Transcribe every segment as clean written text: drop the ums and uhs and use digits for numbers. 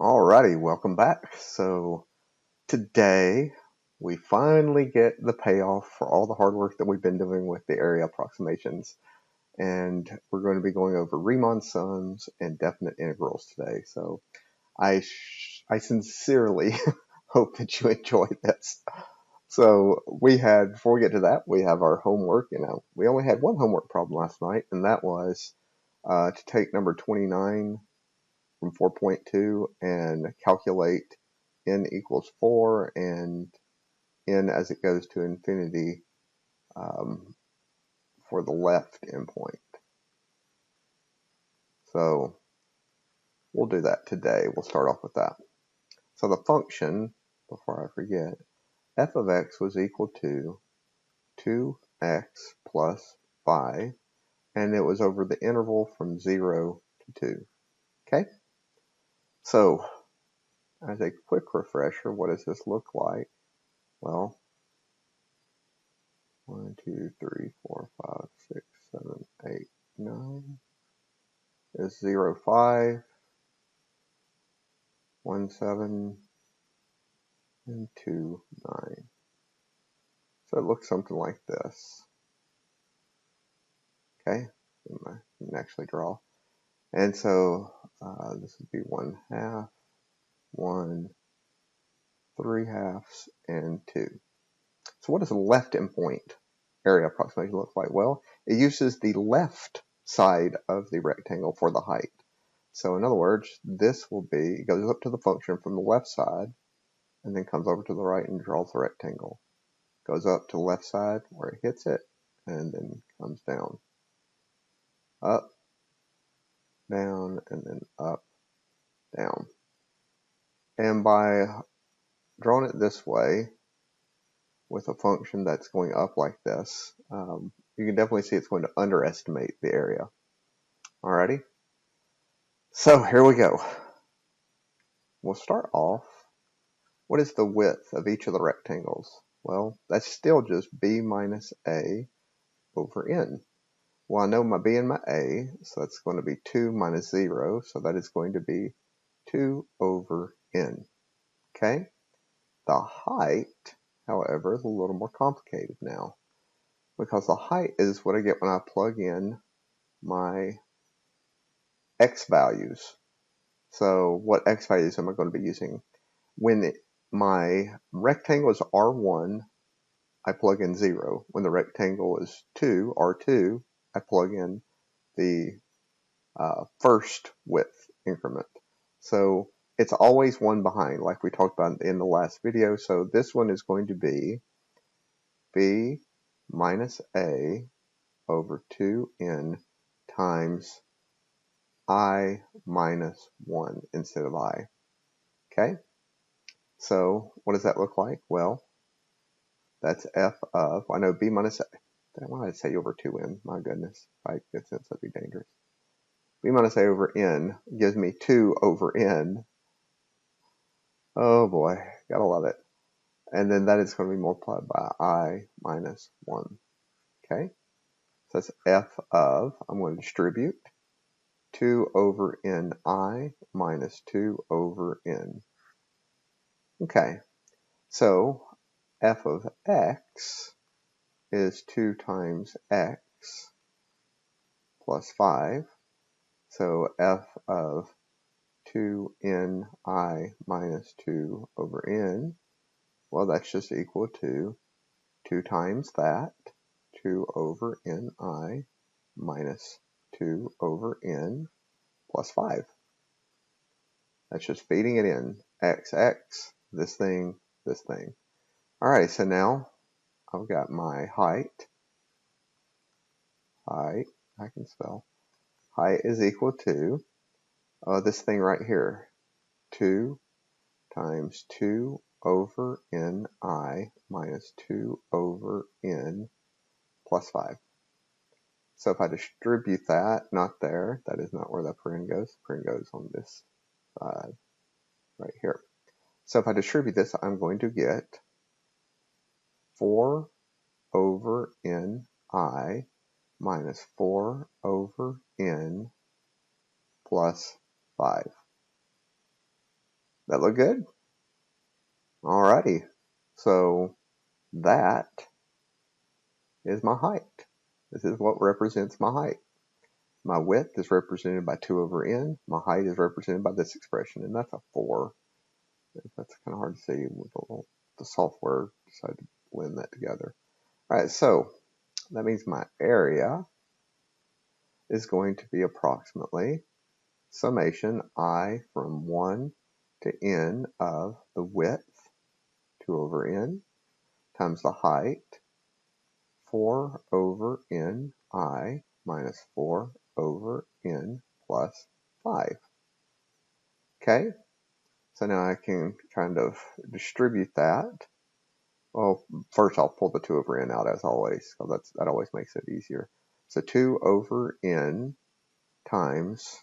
Alrighty, welcome back. So today we finally get the payoff for all the hard work that we've been doing with the area approximations. And we're going to be going over Riemann sums and definite integrals today. So I sincerely hope that you enjoy this. So before we get to that, we have our homework. We only had one homework problem last night, and that was to take number 29 from 4.2 and calculate n equals 4 and n as it goes to infinity for the left endpoint. So we'll do that today. We'll start off with that. So the function, before I forget, f of x was equal to 2x plus 5, and it was over the interval from 0 to 2. Okay? So as a quick refresher, what does this look like? Well, 1, 2, 3, 4, 5, 6, 7, 8, 9 is 0, 5, 1, 7, and 2, 9. So it looks something like this. Okay, I can actually draw. And so this would be 1/2, 1, 3/2, and 2. So what does the left endpoint area approximation look like? Well, it uses the left side of the rectangle for the height. So in other words, this will be, it goes up to the function from the left side and then comes over to the right and draws the rectangle. Goes up to the left side where it hits it and then comes down. Up, down, and then up, down. And by drawing it this way with a function that's going up like this, you can definitely see it's going to underestimate the area. Alrighty? So here we go. We'll start off. What is the width of each of the rectangles? Well, that's still just b minus a over n. Well, I know my b and my a, so that's going to be 2 minus 0, so that is going to be 2 over n. Okay? The height, however, is a little more complicated now, because the height is what I get when I plug in my x values. So what x values am I going to be using? When my rectangle is R1, I plug in 0. When the rectangle is R2, I plug in the first width increment. So it's always one behind, like we talked about in the last video. So this one is going to be b minus a over 2n times I minus 1 instead of I. Okay? So what does that look like? Well, that's f of, I know b minus a. Why did I say over 2n? My goodness. If I get sense, that'd be dangerous. B minus a over n gives me 2 over n. Oh boy, gotta love it. And then that is going to be multiplied by I minus 1. Okay? So that's f of, I'm going to distribute 2 over ni minus 2 over n. Okay, so f of x is 2 times x plus 5. So f of 2ni minus 2 over n, well, that's just equal to 2 times that, 2 over ni minus 2 over n plus 5. That's just feeding it in. X, this thing, this thing. Alright, so now I've got my height. Height, I can spell. Height is equal to this thing right here. 2 times 2 over ni minus 2 over n plus 5. So if I distribute that, not there, that is not where that paren goes. The paren goes on this side right here. So if I distribute this, I'm going to get 4 over ni minus 4 over n plus 5. That look good? Alrighty. So that is my height. This is what represents my height. My width is represented by 2 over n. My height is represented by this expression, and that's a 4. That's kind of hard to see with the software decided to blend that together. All right, so that means my area is going to be approximately summation I from 1 to n of the width, 2 over n, times the height, 4 over n I minus 4 over n plus 5. Okay, so now I can kind of distribute that. Well, first I'll pull the 2 over n out as always, because that always makes it easier. So 2 over n times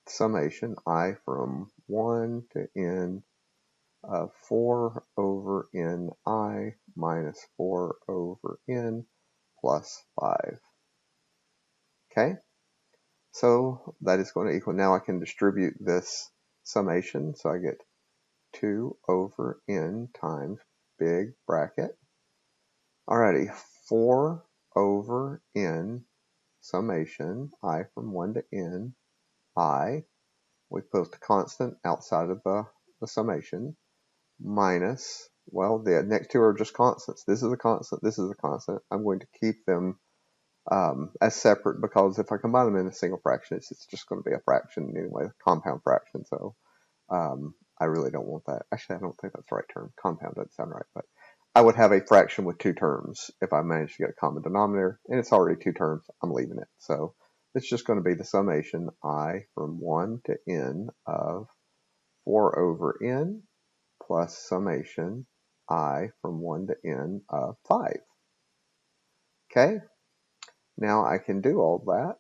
summation I from 1 to n of 4 over n I minus 4 over n plus 5. Okay, so that is going to equal, now I can distribute this summation, so I get 2 over n times big bracket. Alrighty, 4 over n summation I from 1 to n I. We put the constant outside of the summation, minus, well, the next two are just constants. This is a constant, this is a constant. I'm going to keep them as separate, because if I combine them in a single fraction, it's just going to be a fraction anyway, a compound fraction. So I really don't want that. Actually, I don't think that's the right term. Compound doesn't sound right, but I would have a fraction with 2 terms if I managed to get a common denominator, and it's already 2 terms. I'm leaving it. So it's just going to be the summation I from 1 to n of 4 over n plus summation I from 1 to n of 5. Okay, now I can do all that.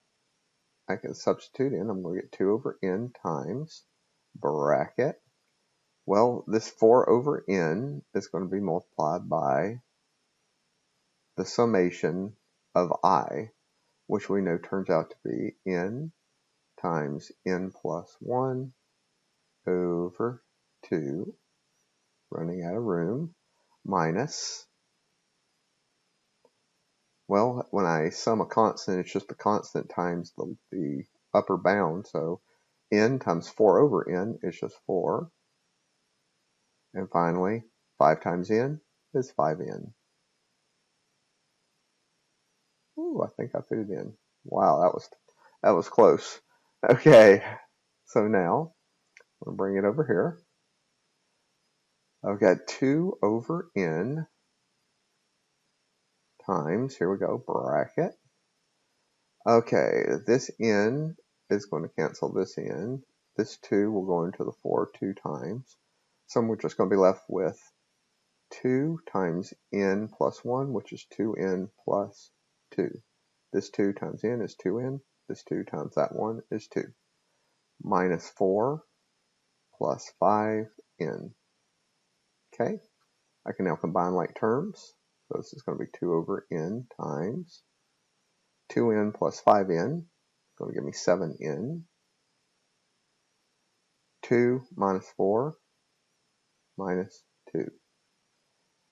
I can substitute in. I'm going to get 2 over n times bracket. Well, this 4 over n is going to be multiplied by the summation of I, which we know turns out to be n times n plus 1 over 2, running out of room, minus, well, when I sum a constant, it's just the constant times the upper bound, so n times 4 over n is just 4. And finally, 5 times n is 5n. Ooh, I think I fit it in. Wow, that was close. Okay, so now we'll bring it over here. I've got 2 over n times, here we go, bracket. Okay, this n is going to cancel this n. This 2 will go into the 4 2 times. So we're just going to be left with 2 times n plus 1, which is 2n plus 2. This 2 times n is 2n. This 2 times that 1 is 2. Minus 4 plus 5n. Okay, I can now combine like terms. So this is going to be 2 over n times 2n plus 5n. It's going to give me 7n. 2 minus 4 minus 2.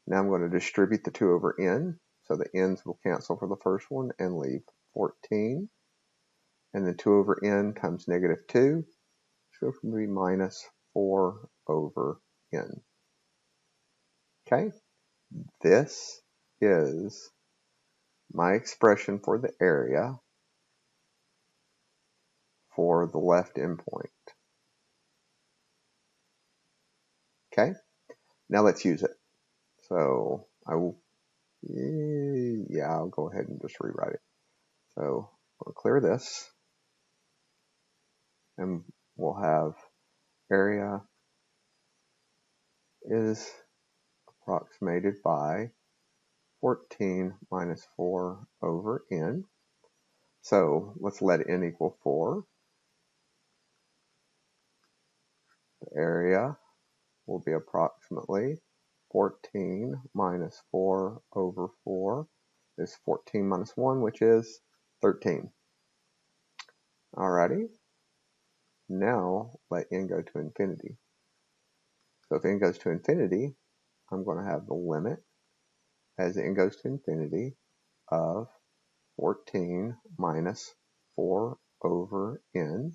Now I'm going to distribute the 2 over n. So the n's will cancel for the first one and leave 14. And then 2 over n times negative 2 is going to be minus 4 over n. Okay, this is my expression for the area for the left endpoint. Okay, now let's use it. So I will, yeah, I'll go ahead and just rewrite it. So I'll clear this, and we'll have area is approximated by 14 minus 4 over n. So let's let n equal 4. The area will be approximately 14 minus 4 over 4 is 14 minus 1, which is 13. Alrighty. Now let n go to infinity. So if n goes to infinity, I'm going to have the limit as n goes to infinity of 14 minus 4 over n.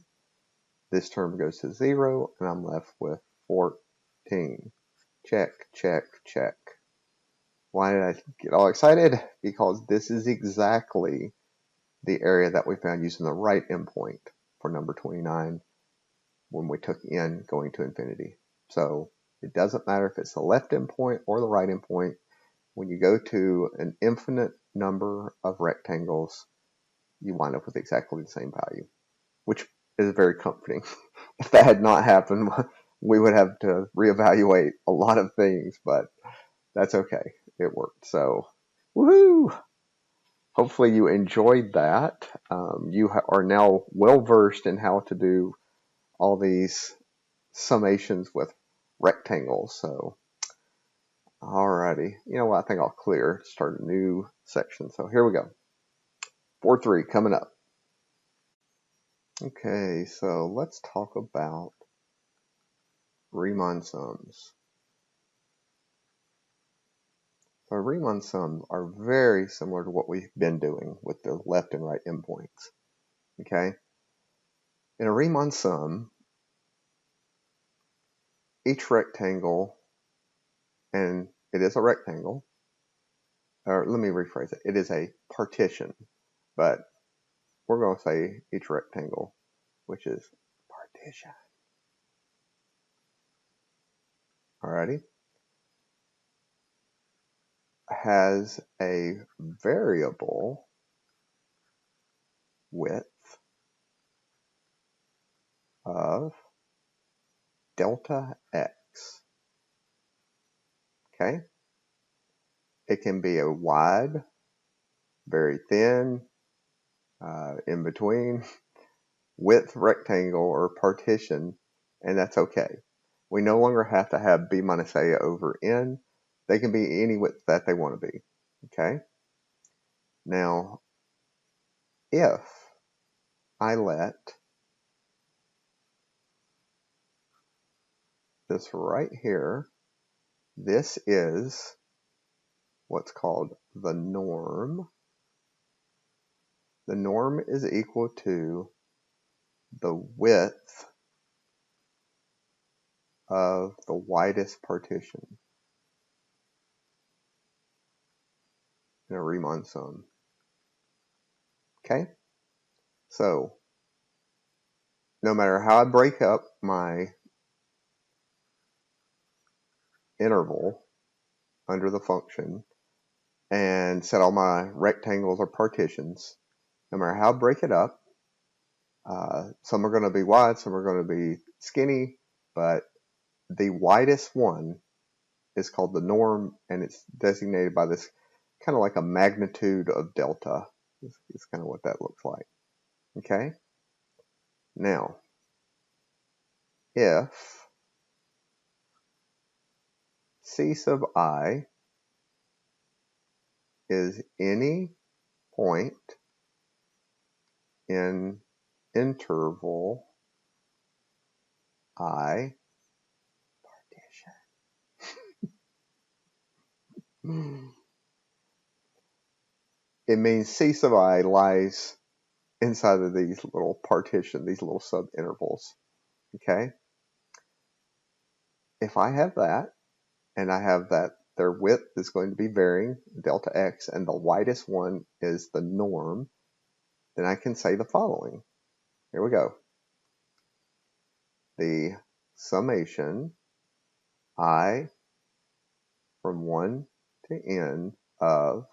This term goes to 0, and I'm left with 14. Check, check, check. Why did I get all excited? Because this is exactly the area that we found using the right endpoint for number 29 when we took n going to infinity. So it doesn't matter if it's the left endpoint or the right endpoint. When you go to an infinite number of rectangles, you wind up with exactly the same value, which is very comforting. If that had not happened, we would have to reevaluate a lot of things, but that's okay. It worked. So, woohoo! Hopefully you enjoyed that. You are now well versed in how to do all these summations with rectangles. So, alrighty. You know what? I think I'll start a new section. So here we go. 4-3 coming up. Okay, so let's talk about Riemann sums. So Riemann sums are very similar to what we've been doing with the left and right endpoints. Okay? In a Riemann sum, each rectangle, and it is a rectangle, or let me rephrase it, it is a partition, but we're going to say each rectangle, which is partition. Alrighty? Has a variable width of delta x. Okay? It can be a wide, very thin, in between width rectangle or partition, and that's okay. We no longer have to have b minus a over n. They can be any width that they want to be. Okay? Now, if I let this right here, this is what's called the norm. The norm is equal to the width of the widest partition in a Riemann sum. Okay? So, no matter how I break up my interval under the function and set all my rectangles or partitions, no matter how I break it up, some are going to be wide, some are going to be skinny, but the widest one is called the norm, and it's designated by this kind of like a magnitude of delta. It's kind of what that looks like. Okay? Now, if c sub I is any point in interval I partition, it means c sub I lies inside of these little partition, these little subintervals. Okay? If I have that, and I have that their width is going to be varying, delta x, and the widest one is the norm, then I can say the following. Here we go. The summation I from 1 to n of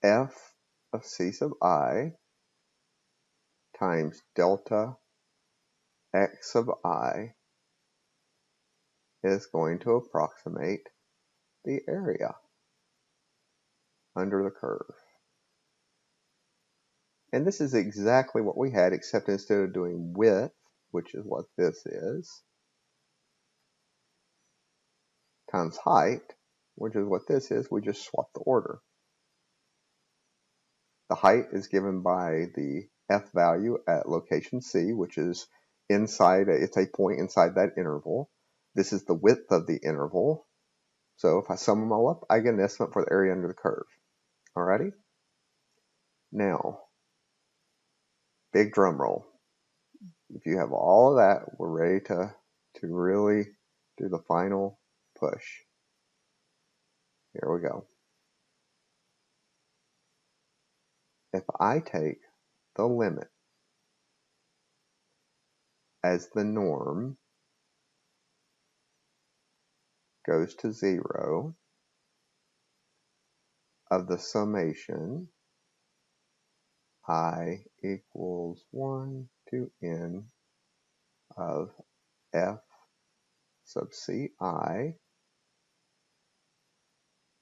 f of c sub I times delta x sub I is going to approximate the area under the curve. And this is exactly what we had, except instead of doing width, which is what this is, times height, which is what this is, we just swap the order. The height is given by the f value at location C, which is inside, it's a point inside that interval. This is the width of the interval. So if I sum them all up, I get an estimate for the area under the curve. Alrighty? Now, big drum roll. If you have all of that, we're ready to really do the final push. Here we go. If I take the limit as the norm goes to 0 of the summation I equals 1 to n of f sub ci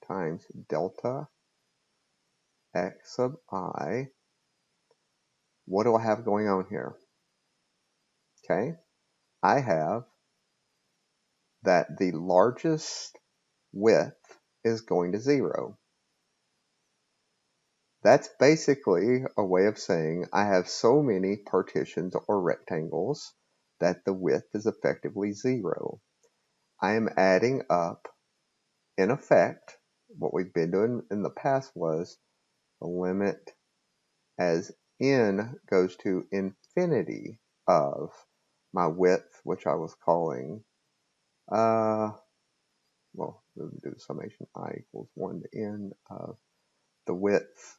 times delta x sub I. What do I have going on here? Okay, I have that the largest width is going to 0. That's basically a way of saying I have so many partitions or rectangles that the width is effectively 0. I am adding up, in effect, what we've been doing in the past was the limit as n goes to infinity of my width, which I was calling, well, we'll do the summation I equals 1 to n of the width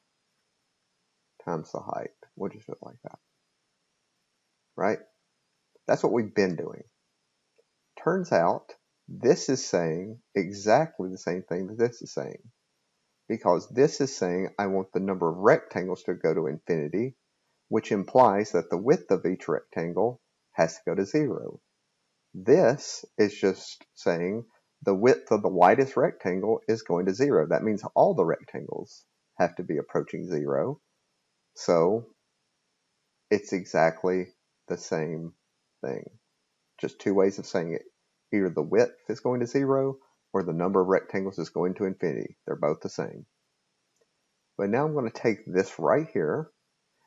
times the height. We'll just do it like that, right? That's what we've been doing. Turns out, this is saying exactly the same thing that this is saying, because this is saying I want the number of rectangles to go to infinity, which implies that the width of each rectangle has to go to 0. This is just saying the width of the widest rectangle is going to 0. That means all the rectangles have to be approaching 0. So it's exactly the same thing. Just two ways of saying it. Either the width is going to 0 or the number of rectangles is going to infinity. They're both the same. But now I'm going to take this right here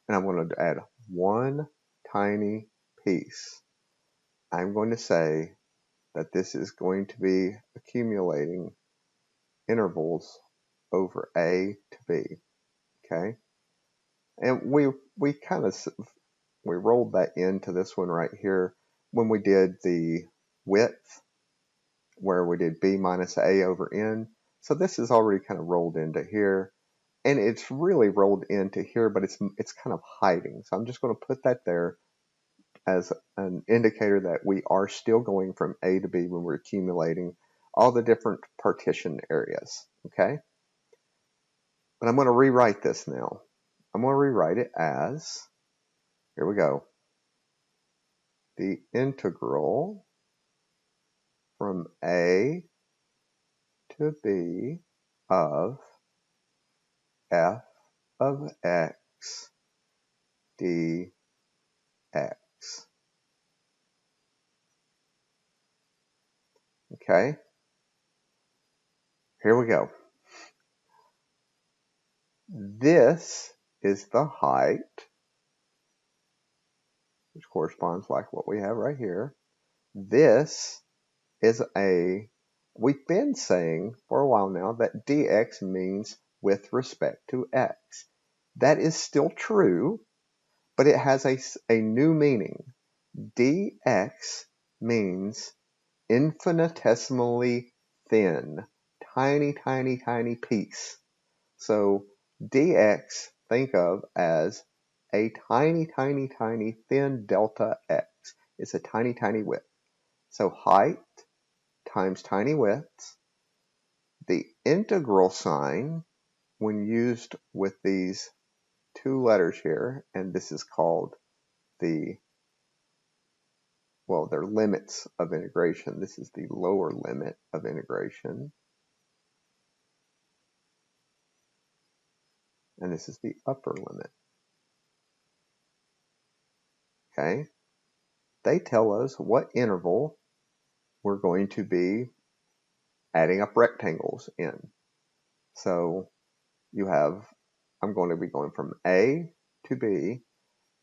and I'm going to add one tiny piece. I'm going to say that this is going to be accumulating intervals over A to B. Okay? And we rolled that into this one right here when we did the width, where we did B minus A over N. So this is already kind of rolled into here. And it's really rolled into here, but it's kind of hiding. So I'm just going to put that there as an indicator that we are still going from A to B when we're accumulating all the different partition areas. Okay? But I'm going to rewrite this now. I'm going to rewrite it as, here we go, the integral from A to B of f of x dx. Okay, here we go. This is the height, which corresponds like what we have right here. This is we've been saying for a while now that dx means with respect to x. That is still true, but it has a new meaning. dx means infinitesimally thin, tiny, tiny, tiny piece. So dx, think of as a tiny, tiny, tiny thin delta x. It's a tiny, tiny width. So height times tiny widths. The integral sign, when used with these two letters here, and this is called they're limits of integration. This is the lower limit of integration. And this is the upper limit. Okay? They tell us what interval we're going to be adding up rectangles in. So I'm going to be going from A to B,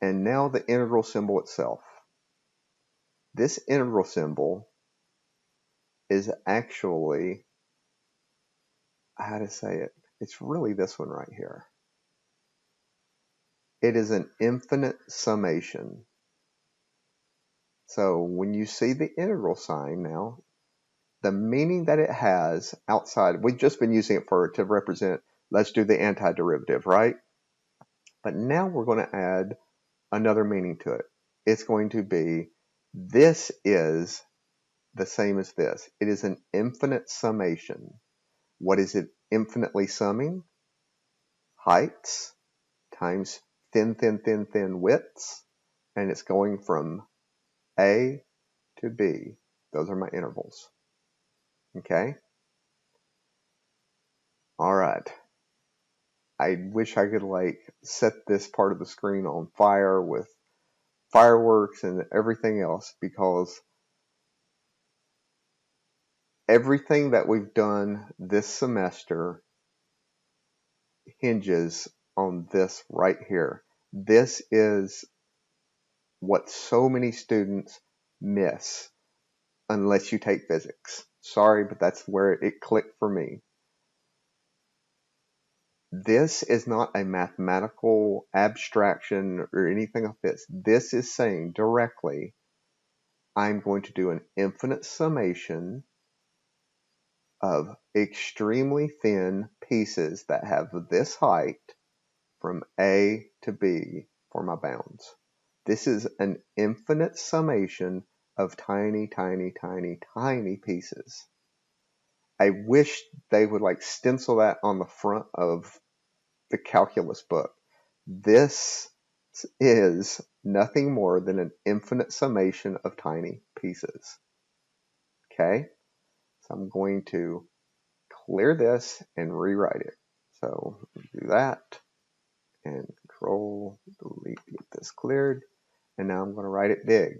and now the integral symbol itself. This integral symbol is actually, how to say it, it's really this one right here. It is an infinite summation. So when you see the integral sign now, the meaning that it has outside, we've just been using it to represent, let's do the antiderivative, right? But now we're going to add another meaning to it. It's going to be, this is the same as this. It is an infinite summation. What is it infinitely summing? Heights times thin, thin, thin, thin widths. And it's going from A to B. Those are my intervals. Okay? All right. I wish I could like set this part of the screen on fire with fireworks and everything else, because everything that we've done this semester hinges on this right here. This is what so many students miss unless you take physics. Sorry, but that's where it clicked for me. This is not a mathematical abstraction or anything of this. This is saying directly, I'm going to do an infinite summation of extremely thin pieces that have this height from A to B for my bounds. This is an infinite summation of tiny, tiny, tiny, tiny pieces. I wish they would like stencil that on the front of the calculus book. This is nothing more than an infinite summation of tiny pieces. Okay? So I'm going to clear this and rewrite it. So do that and control delete to get this cleared. And now I'm going to write it big.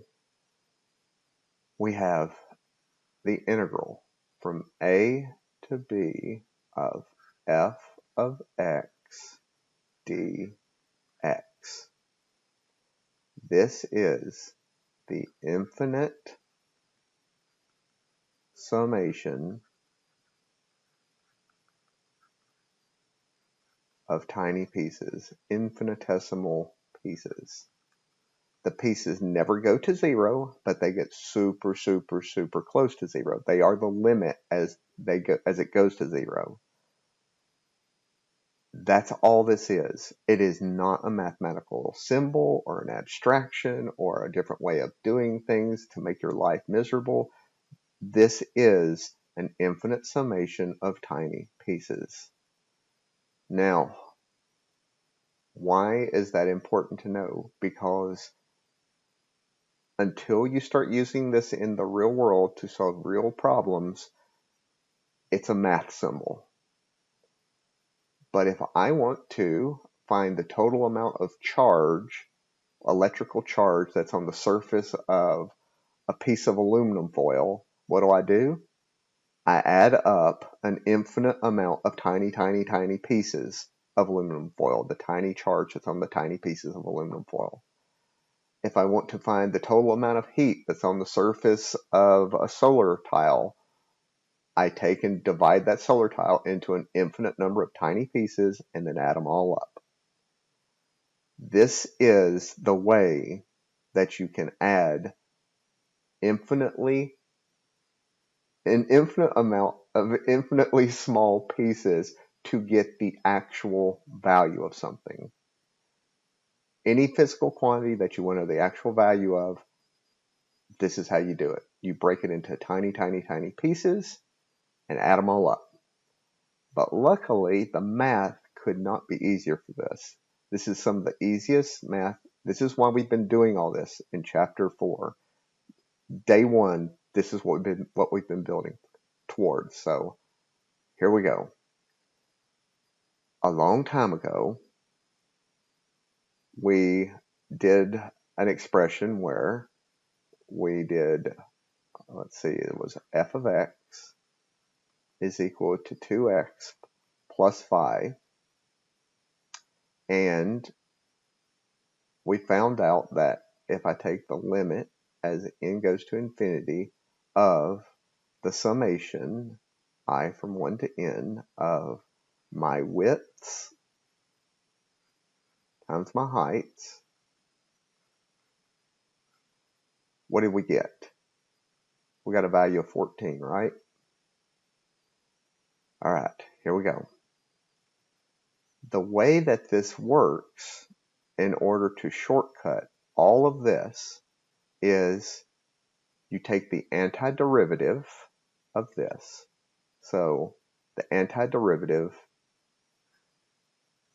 We have the integral from A to B of f of x dx. This is the infinite summation of tiny pieces, infinitesimal pieces. The pieces never go to zero, but they get super, super, super close to zero. They are the limit as it goes to zero. That's all this is. It is not a mathematical symbol or an abstraction or a different way of doing things to make your life miserable. This is an infinite summation of tiny pieces. Now, why is that important to know? Because until you start using this in the real world to solve real problems, it's a math symbol. But if I want to find the total amount of charge, electrical charge that's on the surface of a piece of aluminum foil, what do? I add up an infinite amount of tiny, tiny, tiny pieces of aluminum foil, the tiny charge that's on the tiny pieces of aluminum foil. If I want to find the total amount of heat that's on the surface of a solar tile, I take and divide that solar tile into an infinite number of tiny pieces and then add them all up. This is the way that you can add an infinite amount of infinitely small pieces to get the actual value of something. Any physical quantity that you want to know the actual value of, this is how you do it. You break it into tiny, tiny, tiny pieces and add them all up. But luckily, the math could not be easier for this. This is some of the easiest math. This is why we've been doing all this in chapter 4. Day 1, this is what we've been building towards. So here we go. A long time ago, we did an expression where we did, let's see, it was f of x is equal to 2x plus 5. And we found out that if I take the limit as n goes to infinity of the summation, I from 1 to n, of my widths times my heights. What did we get? We got a value of 14, right? All right, here we go. The way that this works in order to shortcut all of this is you take the antiderivative of this. So the antiderivative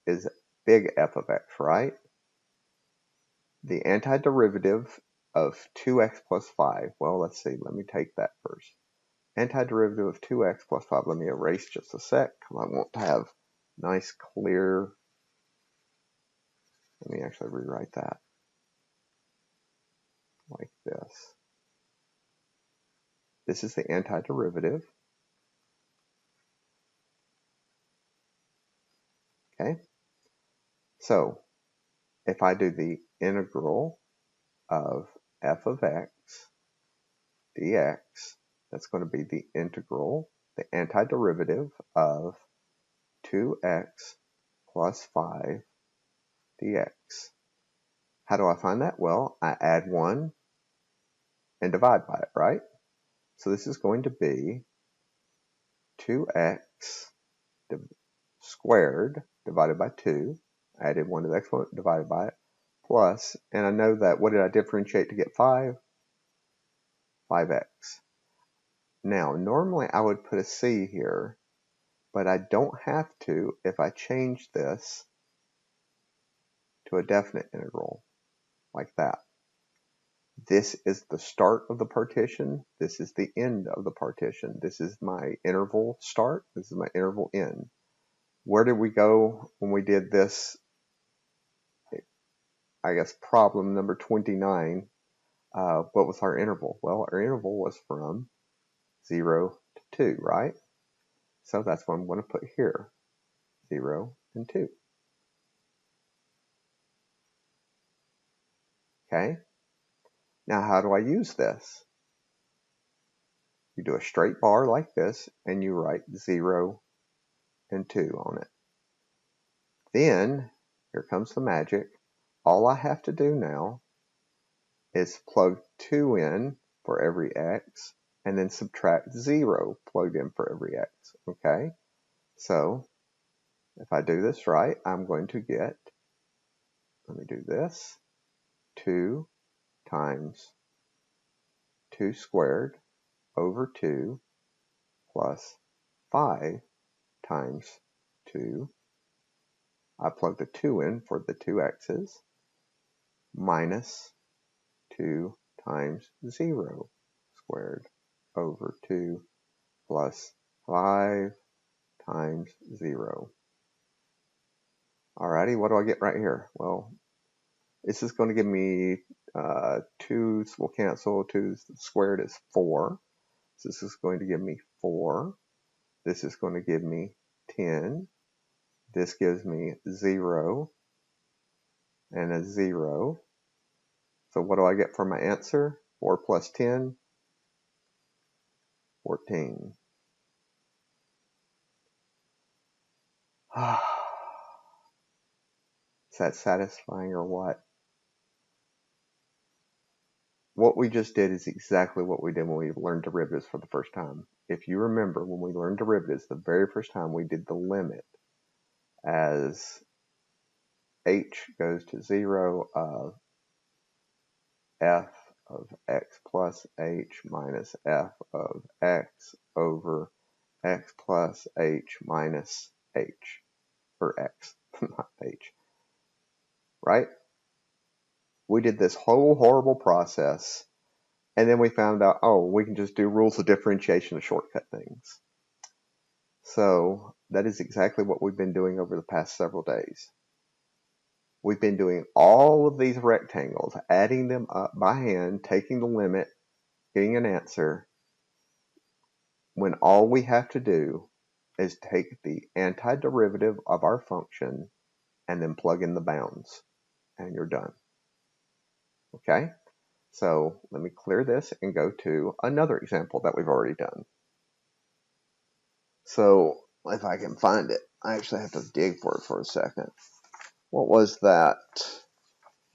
is big F of x, right? The antiderivative of 2x plus 5, well, let's see, let me take that first. Antiderivative of 2x plus 5, let me erase just a sec, because I want to have nice, clear, let me actually rewrite that like this. This is the antiderivative, okay? So, if I do the integral of f of x dx, that's going to be the integral, the antiderivative of 2x plus 5 dx. How do I find that? Well, I add 1 and divide by it, right? So this is going to be 2x squared divided by 2. I added 1 to the exponent, divided by it, plus, and I know that, what did I differentiate to get 5? 5x. Now, normally I would put a c here, but I don't have to if I change this to a definite integral, like that. This is the start of the partition. This is the end of the partition. This is my interval start. This is my interval end. Where did we go when we did this, I guess, problem number 29? What was our interval? Well, our interval was from 0 to 2, right? So that's what I'm going to put here, 0 and 2. Okay? Now, how do I use this? You do a straight bar like this, and you write 0 and 2 on it. Then, here comes the magic. All I have to do now is plug 2 in for every x, and then subtract 0 plugged in for every x, okay? So, if I do this right, I'm going to get, let me do this, 2 times 2 squared over 2 plus 5 times 2. I plug the 2 in for the 2 x's, minus 2 times 0 squared over 2 plus 5 times 0. Alrighty, what do I get right here? Well, this is going to give me 2's will cancel. 2 squared is 4. So this is going to give me 4. This is going to give me 10. This gives me 0 and a 0. So what do I get for my answer? 4 plus 10, 14. Is that satisfying or what? What we just did is exactly what we did when we learned derivatives for the first time. If you remember, when we learned derivatives the very first time, we did the limit as h goes to 0 of f of x plus h minus f of x over x plus h minus h, or x, not h, right? We did this whole horrible process, and then we found out, oh, we can just do rules of differentiation to shortcut things. So that is exactly what we've been doing over the past several days. We've been doing all of these rectangles, adding them up by hand, taking the limit, getting an answer, when all we have to do is take the antiderivative of our function and then plug in the bounds, and you're done. Okay? So let me clear this and go to another example that we've already done. So if I can find it, I actually have to dig for it for a second. What was that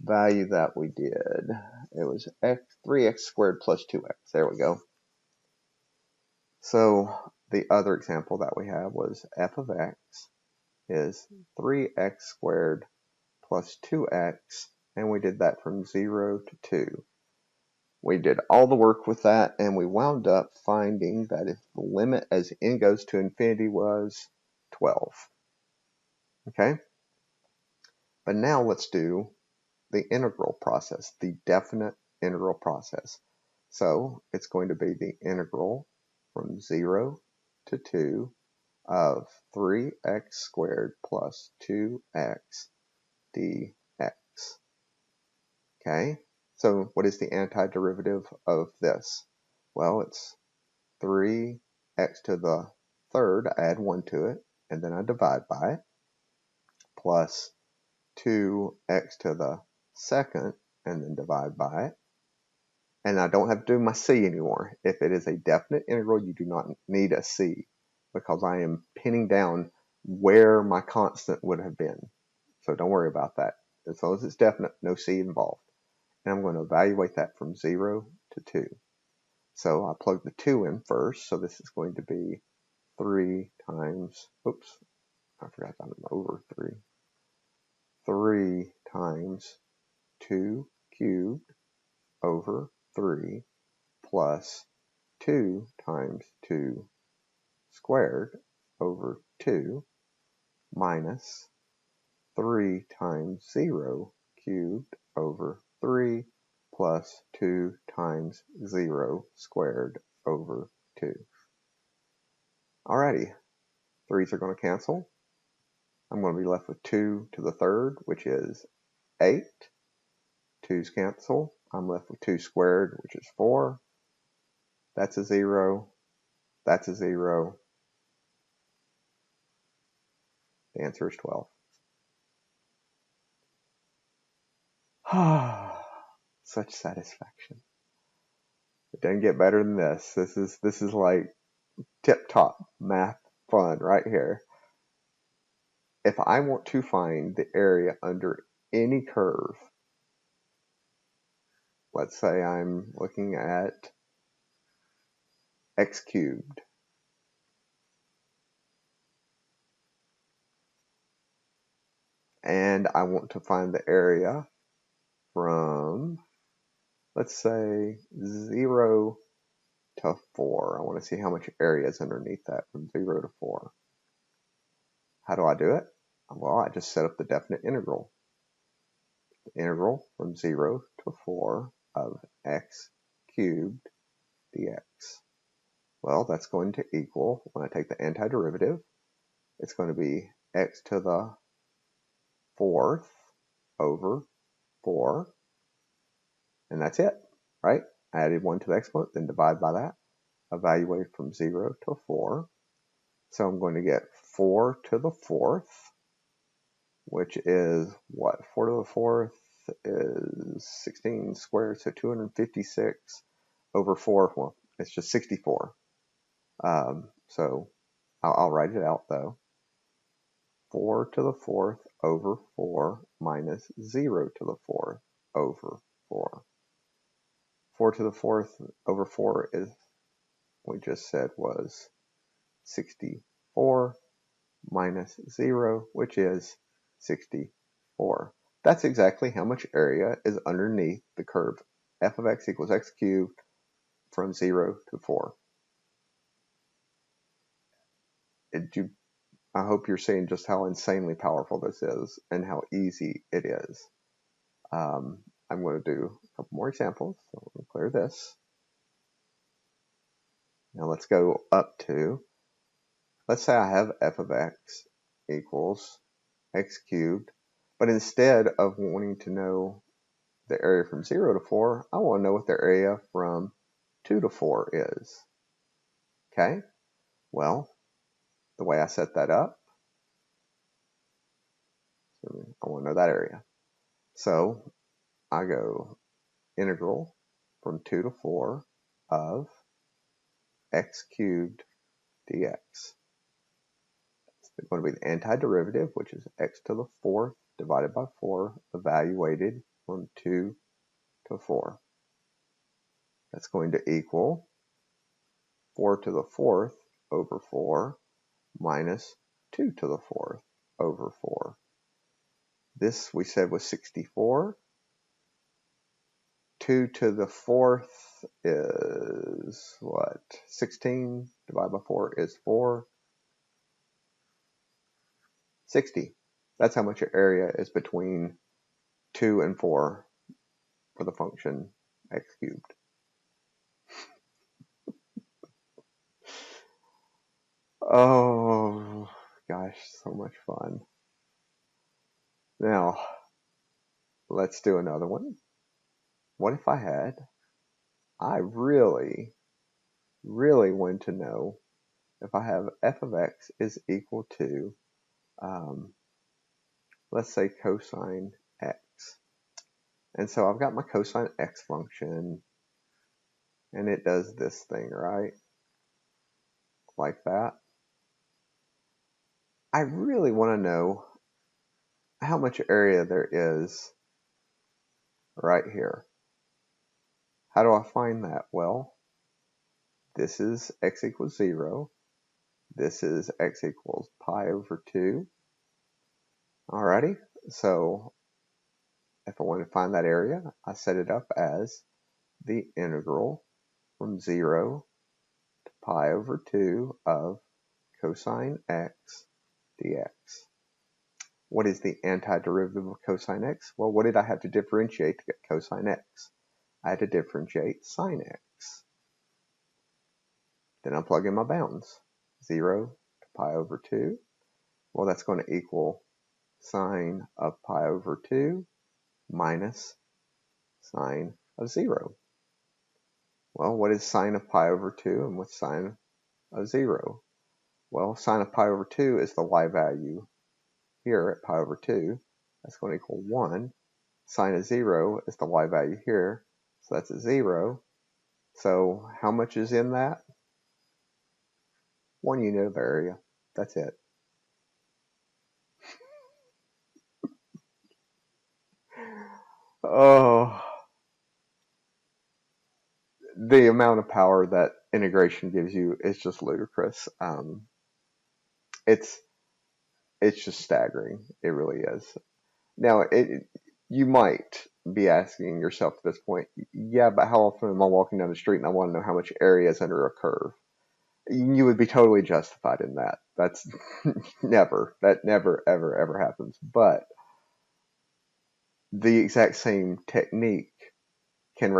value that we did? It was 3x squared plus 2x. There we go. So the other example that we have was f of x is 3x squared plus 2x, and we did that from 0 to 2. We did all the work with that, and we wound up finding that if the limit as n goes to infinity was 12. Okay? But now let's do the integral process, the definite integral process. So it's going to be the integral from 0 to 2 of 3x squared plus 2x dx. Okay, so what is the antiderivative of this? Well, it's 3x to the third, I add 1 to it, and then I divide by it, plus 2x to the second, and then divide by it. And I don't have to do my c anymore. If it is a definite integral, you do not need a c, because I am pinning down where my constant would have been. So don't worry about that. As long as it's definite, no c involved. And I'm going to evaluate that from 0 to 2. So I plug the 2 in first, so this is going to be 3 times, oops, I forgot that I'm over 3. 3 times 2 cubed over 3 plus 2 times 2 squared over 2 minus 3 times 0 cubed over 3 plus 2 times 0 squared over 2. Alrighty, 3's are going to cancel. I'm going to be left with 2 to the third, which is 8. 2's cancel. I'm left with 2 squared, which is 4. That's a 0. That's a 0. The answer is 12. Such satisfaction. It doesn't get better than this. This is like tip-top math fun right here. If I want to find the area under any curve, let's say I'm looking at x cubed, and I want to find the area from, let's say, 0 to 4. I want to see how much area is underneath that from 0 to 4. How do I do it? Well, I just set up the definite integral. The integral from 0 to 4 of x cubed dx. Well, that's going to equal, when I take the antiderivative, it's going to be x to the 4th over 4, and that's it, right? I added 1 to the exponent, then divide by that, evaluate from 0 to 4. So I'm going to get 4 to the 4th, which is what? 4 to the 4th is 16 squared, so 256 over 4. Well, it's just 64. So I'll write it out though. 4 to the 4th over 4 minus 0 to the 4th over 4. 4 to the 4th over 4 is, we just said, was 64 minus 0, which is 64. That's exactly how much area is underneath the curve f of x equals x cubed from 0 to 4. I hope you're seeing just how insanely powerful this is and how easy it is. I'm going to do a couple more examples. So I'm going to clear this. Now let's go up to, let's say I have f of x equals x cubed, but instead of wanting to know the area from 0 to 4, I want to know what the area from 2 to 4 is. Okay? Well, the way I set that up, so I want to know that area. So I go integral from 2 to 4 of x cubed dx. It's going to be the antiderivative, which is x to the fourth divided by 4, evaluated from 2 to 4. That's going to equal 4 to the fourth over 4 minus 2 to the fourth over 4. This we said was 64. 2 to the fourth is what? 16 divided by 4 is 4. 60. That's how much your area is between 2 and 4 for the function x cubed. Oh, gosh, so much fun. Now, let's do another one. What if I really want to know if I have f of x is equal to, let's say cosine x. And so I've got my cosine x function, and it does this thing, right? Like that. I really want to know how much area there is right here. How do I find that? Well, this is x equals 0. This is x equals pi over 2. Alrighty, so if I want to find that area, I set it up as the integral from 0 to pi over 2 of cosine x dx. What is the antiderivative of cosine x? Well, what did I have to differentiate to get cosine x? I had to differentiate sine x. Then I plug in my bounds. 0 to pi over 2. Well, that's going to equal sine of pi over 2 minus sine of 0. Well, what is sine of pi over 2 and what's sine of 0? Well, sine of pi over 2 is the y value here at pi over 2. That's going to equal 1. Sine of 0 is the y value here, so that's a 0. So how much is in that? 1 unit of area. That's it. Oh, the amount of power that integration gives you is just ludicrous. It's just staggering. It really is. Now, you might be asking yourself at this point, yeah, but how often am I walking down the street and I want to know how much area is under a curve? You would be totally justified in that. That's that never, ever, ever happens. But the exact same technique can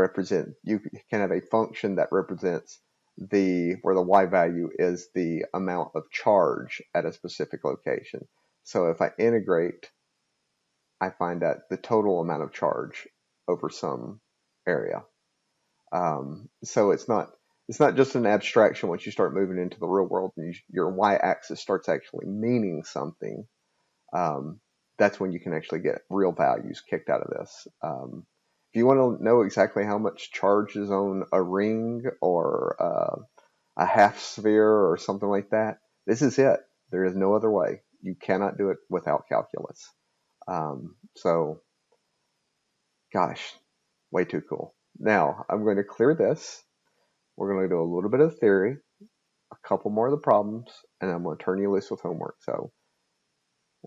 you can have a function that represents where the y value is the amount of charge at a specific location. So if I integrate, I find out the total amount of charge over some area. So it's not just an abstraction once you start moving into the real world and your y-axis starts actually meaning something. That's when you can actually get real values kicked out of this. If you want to know exactly how much charge is on a ring or a half sphere or something like that, this is it. There is no other way. You cannot do it without calculus. So, gosh, way too cool. Now, I'm going to clear this. We're going to do a little bit of theory, a couple more of the problems, and I'm going to turn you loose with homework. So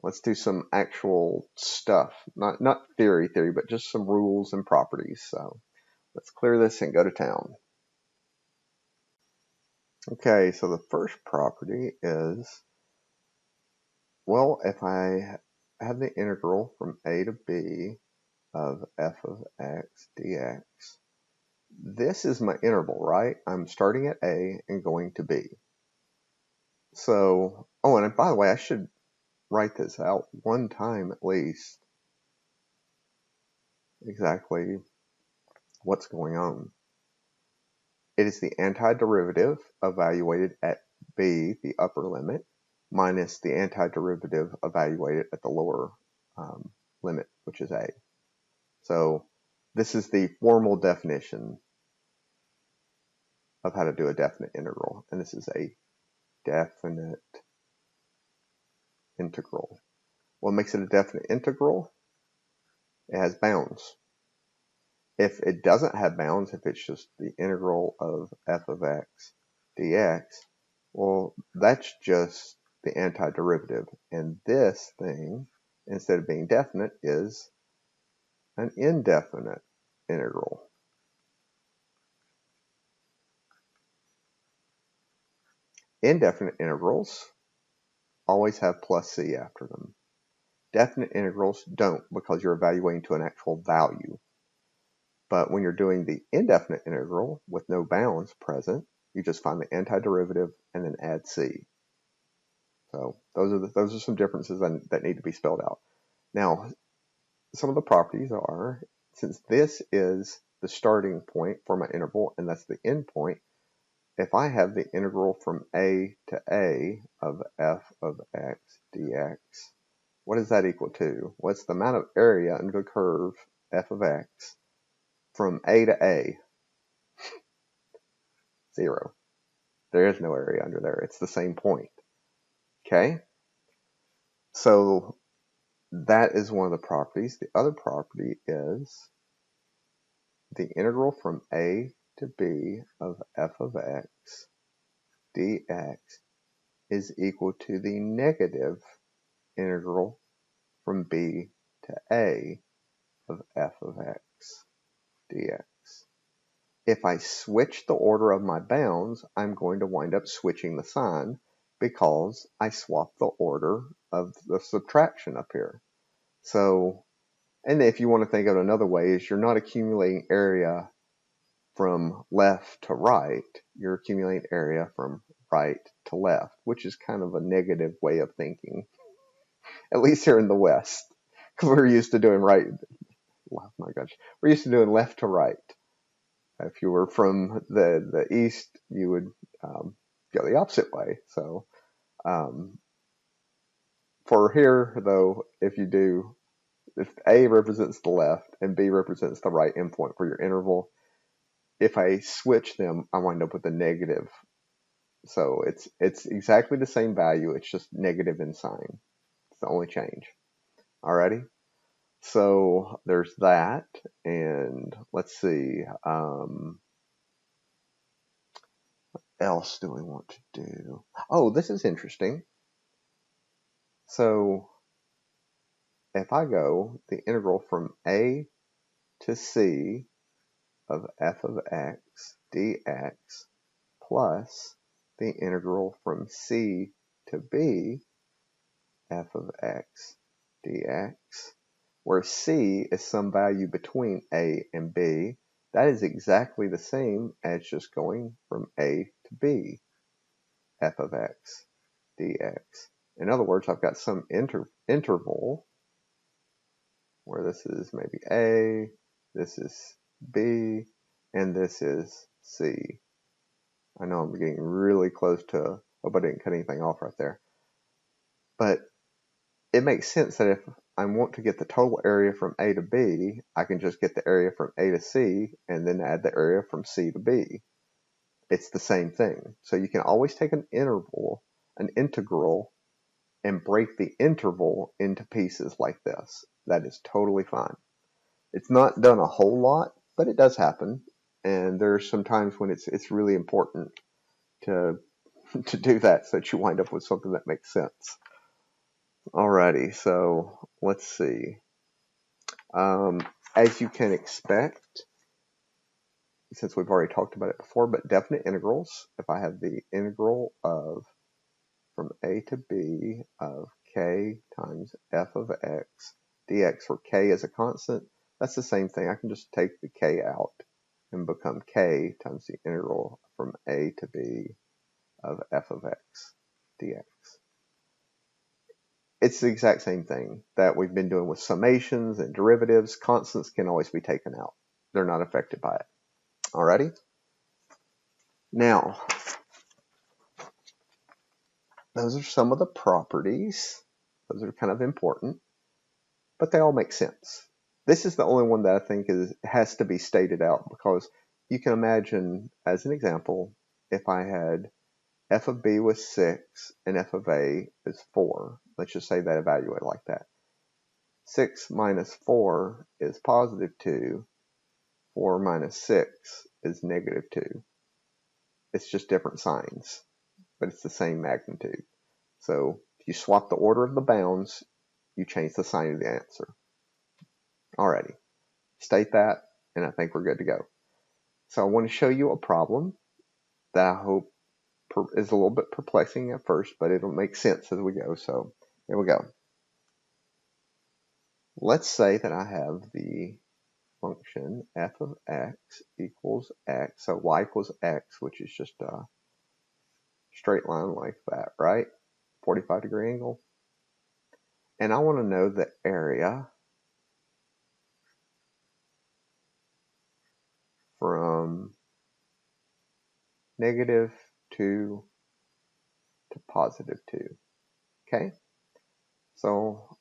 let's do some actual stuff. Not theory, but just some rules and properties. So let's clear this and go to town. Okay, so the first property is, well, if I have the integral from a to b of f of x dx, this is my interval, right? I'm starting at a and going to b. So, oh, and by the way, I should write this out one time at least, exactly what's going on. It is the antiderivative evaluated at b, the upper limit, minus the antiderivative evaluated at the lower limit, which is a. So this is the formal definition of how to do a definite integral, and this is a definite integral. What makes it a definite integral? It has bounds. If it doesn't have bounds, if it's just the integral of f of x dx, well, that's just the antiderivative. And this thing, instead of being definite, is an indefinite integral. Indefinite integrals always have plus c after them. Definite integrals don't, because you're evaluating to an actual value. But when you're doing the indefinite integral with no bounds present, you just find the antiderivative and then add c. So those are some differences that need to be spelled out. Now, some of the properties are, since this is the starting point for my interval and that's the end point, if I have the integral from a to a of f of x dx, what is that equal to? What's the amount of area under the curve f of x from a to a? 0. There is no area under there. It's the same point. Okay? So that is one of the properties. The other property is the integral from a to b of f of x dx is equal to the negative integral from b to a of f of x dx. If I switch the order of my bounds, I'm going to wind up switching the sign because I swapped the order of the subtraction up here. So, and if you want to think of it another way, is you're not accumulating area from left to right, you're accumulating area from right to left, which is kind of a negative way of thinking, at least here in the West, because we're used to doing right. Oh my gosh, we're used to doing left to right. If you were from the east, you would go the opposite way. So for here, though, if A represents the left and B represents the right endpoint for your interval, if I switch them, I wind up with a negative. So it's exactly the same value. It's just negative in sign. It's the only change. Alrighty. So there's that. And let's see. Else do we want to do? Oh, this is interesting. So if I go the integral from a to c of f of x dx plus the integral from c to b f of x dx, where c is some value between a and b, that is exactly the same as just going from a to b f of x dx. In other words, I've got some interval where this is maybe A, this is B, and this is C. I know I'm getting really close to, hope I didn't cut anything off right there. But it makes sense that if I want to get the total area from A to B, I can just get the area from A to C and then add the area from C to B. It's the same thing. So you can always take an integral, and break the interval into pieces like this. That is totally fine. It's not done a whole lot, but it does happen. And there's some times when it's really important to do that so that you wind up with something that makes sense. Alrighty, so let's see. As you can expect, since we've already talked about it before, but definite integrals, if I have the integral of from a to b of k times f of x dx, where k is a constant, that's the same thing. I can just take the k out and become k times the integral from a to b of f of x dx. It's the exact same thing that we've been doing with summations and derivatives. Constants can always be taken out. They're not affected by it. Alrighty? Now, those are some of the properties. Those are kind of important, but they all make sense. This is the only one that I think has to be stated out, because you can imagine, as an example, if I had f of b was 6 and f of a is 4, let's just say that evaluate like that. 6 minus 4 is positive 2. 4 minus 6 is negative 2. It's just different signs, but it's the same magnitude. So if you swap the order of the bounds, you change the sign of the answer. Alrighty, state that, and I think we're good to go. So I want to show you a problem that I hope is a little bit perplexing at first, but it'll make sense as we go. So here we go. Let's say that I have the function f of x equals x, so y equals x, which is just a straight line like that, right? 45-degree angle. And I want to know the area from -2 to +2. Okay? So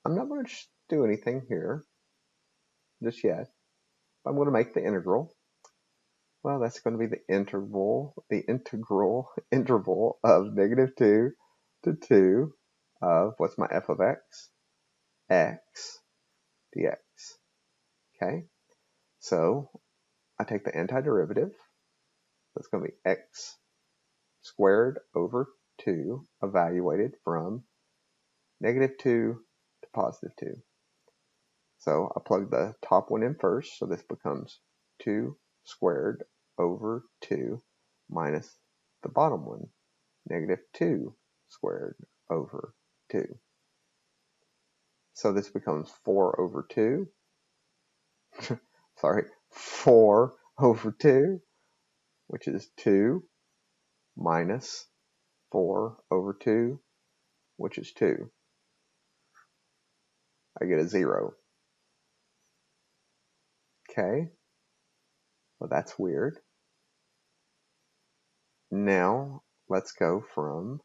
I'm not going to do anything here just yet. I'm going to make the integral. Well, that's going to be the integral of -2 to 2 of, what's my f of x? X dx. Okay? So I take the antiderivative. That's going to be x squared over 2 evaluated from -2 to +2. So I plug the top one in first, so this becomes 2 squared over 2 minus the bottom one, -2 squared over 2. So this becomes 4 over 2. Sorry, 4 over 2, which is 2 minus 4 over 2, which is 2. I get a 0. Okay, well that's weird. Now let's go from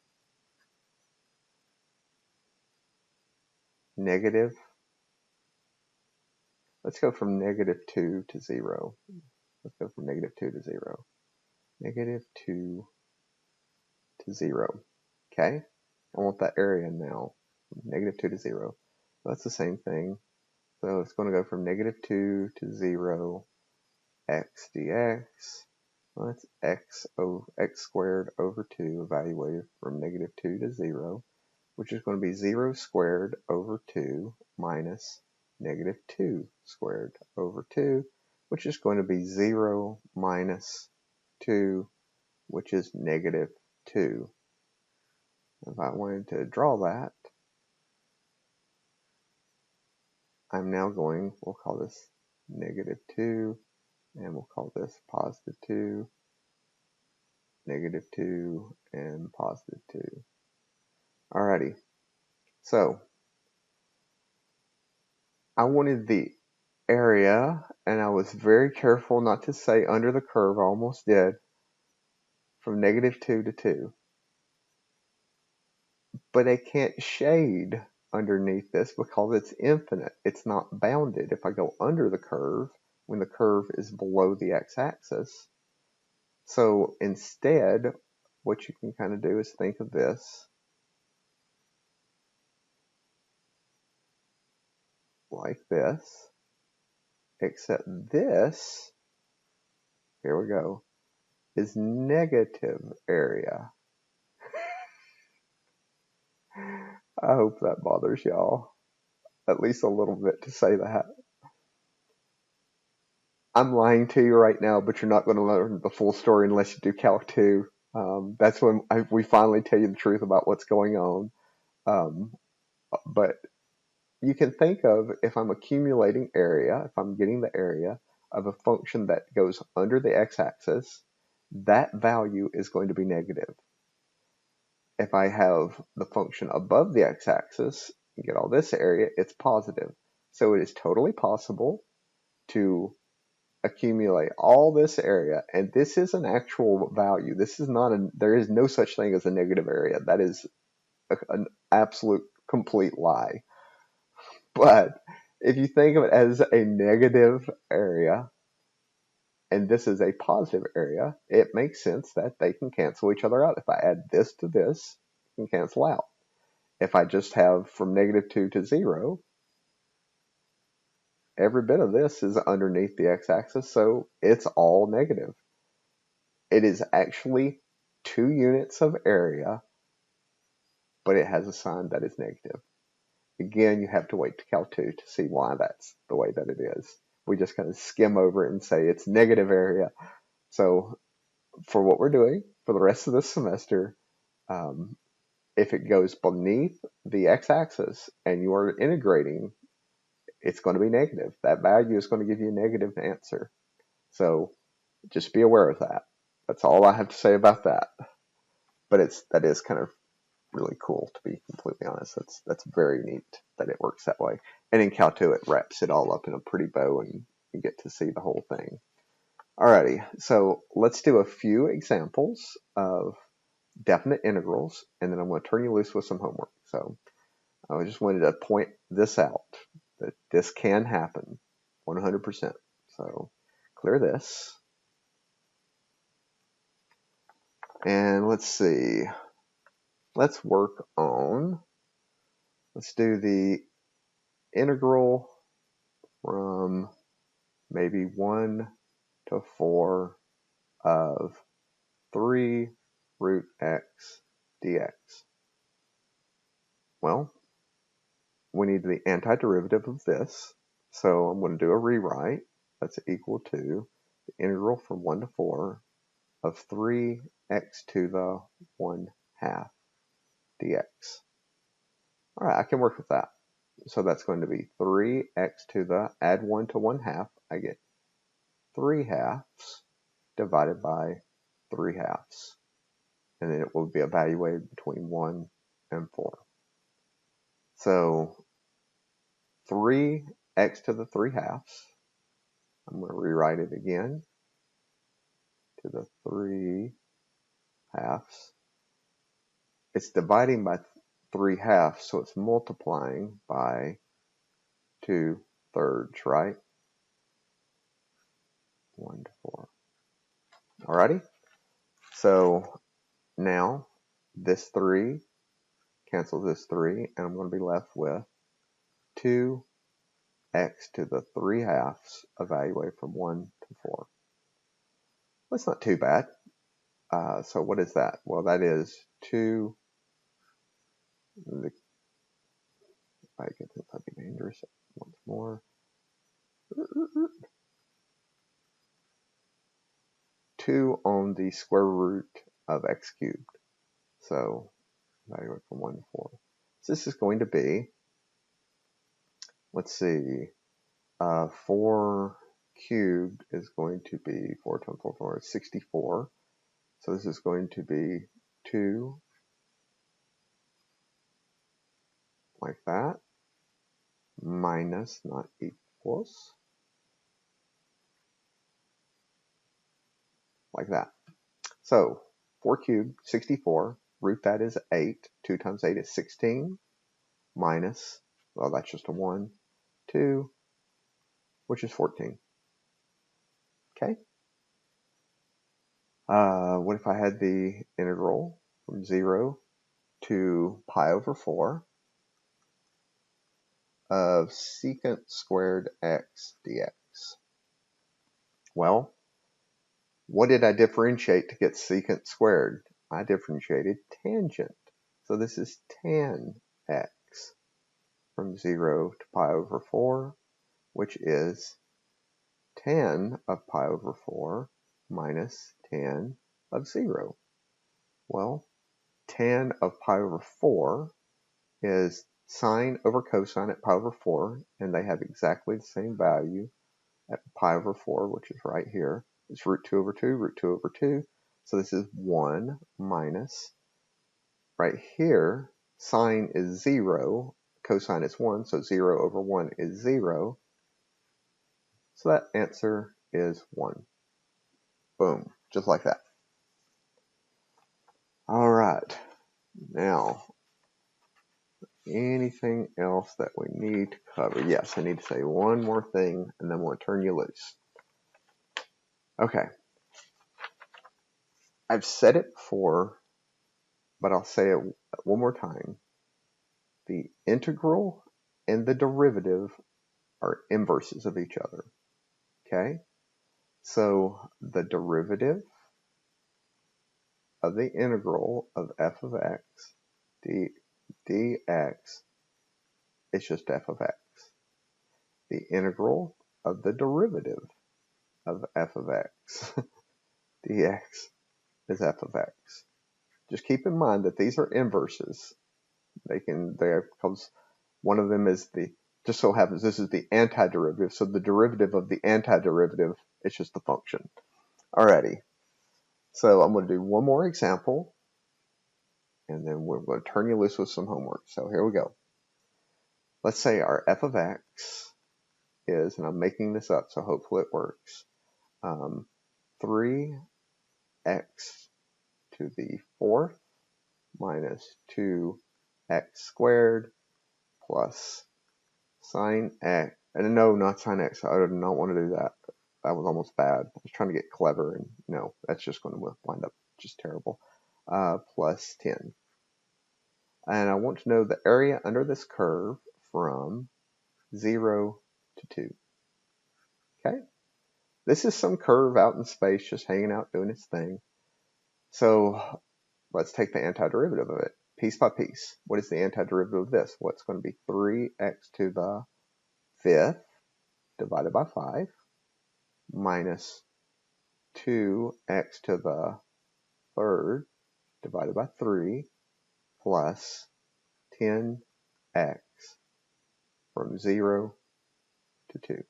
-2 to 0. Let's go from -2 to 0. -2 to 0. Okay? I want that area now from -2 to 0. That's the same thing. So it's going to go from -2 to 0, x dx. Well, that's x squared over 2 evaluated from -2 to 0, which is going to be 0 squared over 2 minus -2 squared over 2, which is going to be 0 minus 2, which is -2. If I wanted to draw that, I'm now going, we'll call this -2, and we'll call this +2, -2, and +2. Alrighty, so I wanted the area, and I was very careful not to say under the curve, I almost did, from -2 to 2. But I can't shade underneath this because it's infinite. It's not bounded. If I go under the curve, when the curve is below the x-axis. So instead, what you can kind of do is think of this like this, except this, here we go, is negative area. I hope that bothers y'all at least a little bit to say that. I'm lying to you right now, but you're not going to learn the full story unless you do Calc 2. That's when we finally tell you the truth about what's going on. But you can think of, if I'm accumulating area, if I'm getting the area of a function that goes under the x-axis, that value is going to be negative. If I have the function above the x-axis, you get all this area, it's positive. So it is totally possible to accumulate all this area, and this is an actual value. This is not there is no such thing as a negative area. That is an absolute complete lie. But if you think of it as a negative area, and this is a positive area, it makes sense that they can cancel each other out. If I add this to this, it can cancel out. if I just have from -2 to 0, every bit of this is underneath the x-axis, so it's all negative. It is actually 2 units of area, but it has a sign that is negative. Again, you have to wait to Cal 2 to see why that's the way that it is. We just kind of skim over it and say it's negative area. So for what we're doing for the rest of this semester, if it goes beneath the x-axis and you are integrating, it's going to be negative. That value is going to give you a negative answer. So just be aware of that. That's all I have to say about that. But that is kind of really cool, to be completely honest. That's very neat that it works that way. And in Cal 2, it wraps it all up in a pretty bow, and you get to see the whole thing. Alrighty, so let's do a few examples of definite integrals, and then I'm going to turn you loose with some homework. So I just wanted to point this out, that this can happen 100%. So clear this. And let's see. Let's work on, let's do the integral from maybe 1 to 4 of 3 root x dx. Well, we need the antiderivative of this, so I'm going to do a rewrite. That's equal to the integral from 1 to 4 of 3x to the 1/2 dx. All right, I can work with that. So that's going to be 3x to the, add 1 to 1/2, I get 3/2 divided by 3/2. And then it will be evaluated between 1 and 4. So 3x to the 3/2, I'm going to rewrite it again, to the 3/2. It's dividing by 3/2, so it's multiplying by 2/3, right? 1 to 4. Alrighty? So now this 3 cancels this 3, and I'm going to be left with 2x to the 3/2 evaluated from 1 to 4. Well, it's not too bad. So what is that? Well, that is 2, if I get this, that'd be dangerous once more. 2 on the square root of x cubed. So evaluate from 1 to 4. So this is going to be, let's see, 4 cubed is going to be 4 times 4, 4 is 64. So this is going to be 2 like that, minus, not equals, like that. So 4 cubed, 64, root that is 8, 2 times 8 is 16, minus, well, that's just a 1, 2, which is 14. Okay. What if I had the integral from 0 to pi over 4 of secant squared x dx? Well, what did I differentiate to get secant squared? I differentiated tangent. So this is tan x from 0 to pi over 4, which is tan of pi over 4 minus tan of 0. Well, tan of pi over 4 is sine over cosine at pi over 4, and they have exactly the same value at pi over 4, which is right here. It's root 2 over 2, root 2 over 2. So this is 1 minus, right here, sine is 0, cosine is 1, so 0 over 1 is 0. So that answer is 1. Boom, just like that. All right, now, anything else that we need to cover? Yes, I need to say one more thing, and then we'll turn you loose. Okay. I've said it before, but I'll say it one more time. the integral and the derivative are inverses of each other. Okay? So the derivative of the integral of f of x dx is just f of x. The integral of the derivative of f of x dx is f of x. Just keep in mind that these are inverses. Because one of them is just so happens this is the antiderivative, so the derivative of the antiderivative is just the function. Alrighty, so I'm going to do one more example, and then we're going to turn you loose with some homework. So here we go. Let's say our f of x is, and I'm making this up, so hopefully it works, 3x to the fourth minus 2x squared plus sine x, and no, not sine x, I did not want to do that. That was almost bad. I was trying to get clever, and no, that's just going to wind up just terrible. Plus 10. And I want to know the area under this curve from 0 to 2. Okay? This is some curve out in space just hanging out doing its thing. So let's take the antiderivative of it piece by piece. What is the antiderivative of this? Well, it's going to be 3x to the fifth divided by 5 minus 2x to the third divided by 3 plus 10x from 0 to 2.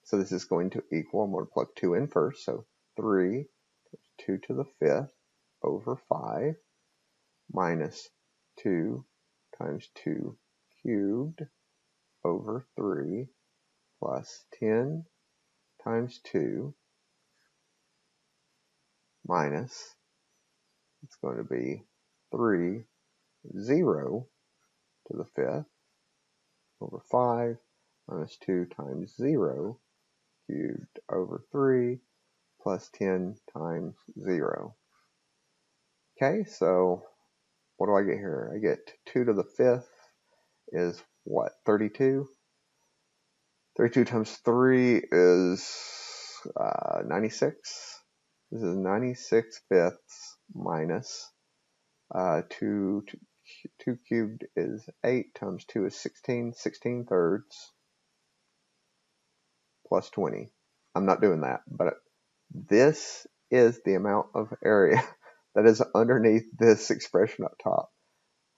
So this is going to equal, I'm going to plug 2 in first, so 3 2 to the fifth over 5 minus 2 times 2 cubed over 3 plus 10 times 2 minus, it's going to be 3 0 to the fifth over 5 minus 2 times 0 cubed over 3 plus 10 times 0. Okay, so what do I get here? I get 2 to the fifth is what, 32? 32 times 3 is 96. This is 96 fifths minus 2 cubed is 8 times 2 is 16, 16 thirds plus 20. I'm not doing that, but this is the amount of area that is underneath this expression up top.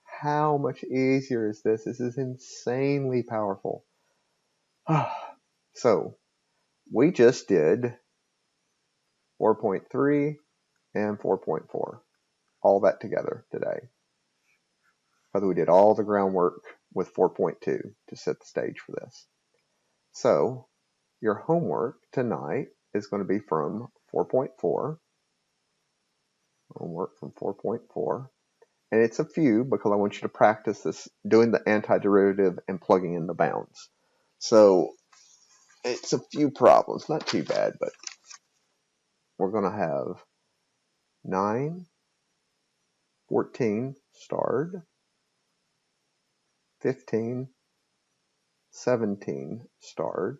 How much easier is this? This is insanely powerful. So we just did 4.3 and 4.4, all that together today. But we did all the groundwork with 4.2 to set the stage for this. So your homework tonight is going to be from 4.4. Homework from 4.4. And it's a few because I want you to practice this, doing the antiderivative and plugging in the bounds. So it's a few problems, not too bad, but we're going to have 9, 14 starred, 15, 17 starred.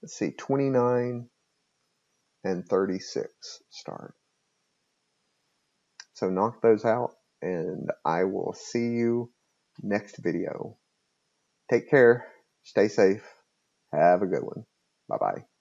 Let's see, 29 and 36 starred. So knock those out, and I will see you next video. Take care, stay safe, have a good one. Bye-bye.